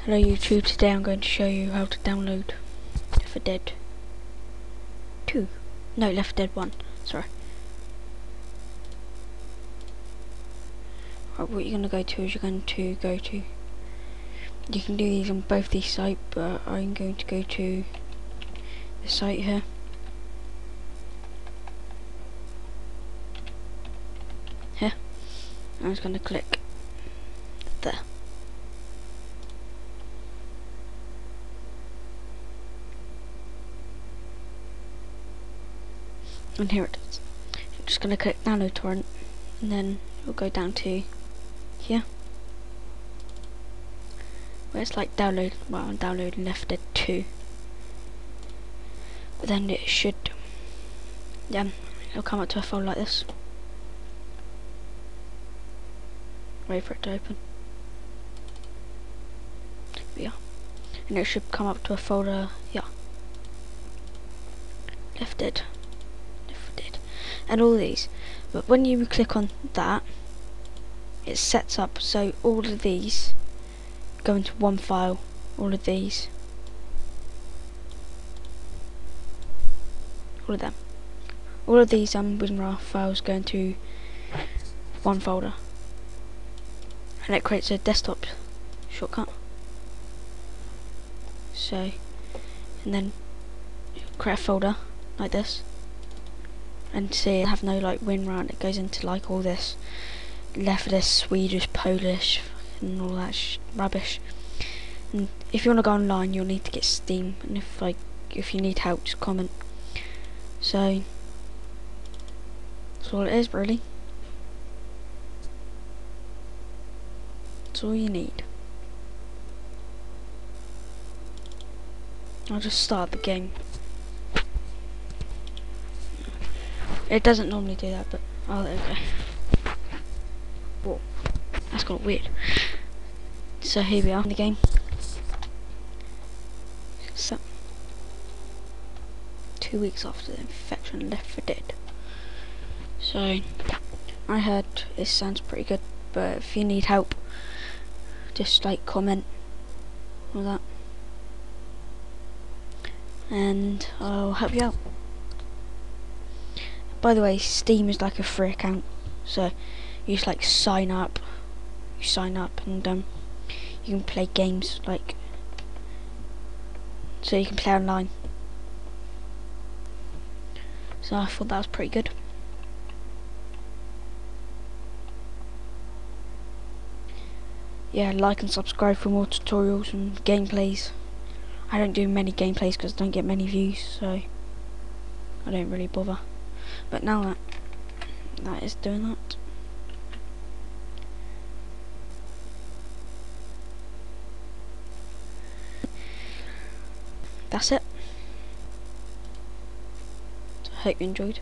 Hello YouTube, today I'm going to show you how to download Left 4 Dead 2. No, Left 4 Dead 1, sorry. Right, what you're going to go to is you can do these on both these sites, but I'm going to go to the site here. Here. I'm just going to click there. And here it is. I'm just going to click download torrent, and then we'll go down to here, where it's like download. Well, I'm downloading Left 4 Dead 2, but then it should, it'll come up to a folder like this. Wait for it to open. Yeah, and it should come up to a folder. Yeah, Left 4 Dead. And all these, but when you click on that, it sets up so all of these go into one file. All of these, all of them, all of these WinRAR files go into one folder, and it creates a desktop shortcut. So, and then you create a folder like this. And see, have no like WinRAR, and it goes into like all this Left 4 Dead Swedish, Polish, and all that rubbish. And if you want to go online, you'll need to get Steam. And if you need help, just comment. So that's all it is, really. That's all you need. I'll just start the game. It doesn't normally do that, but oh, there we go. Whoa, that's got weird. So here we are in the game. So 2 weeks after the infection of Left 4 Dead. So I heard it sounds pretty good, but if you need help, just like comment all that, and I'll help you out. By the way, Steam is like a free account, so you just like sign up. You sign up, and you can play games so you can play online. So I thought that was pretty good. Yeah, like and subscribe for more tutorials and gameplays. I don't do many gameplays because I don't get many views, so I don't really bother. But now that is doing that. That's it. So I hope you enjoyed.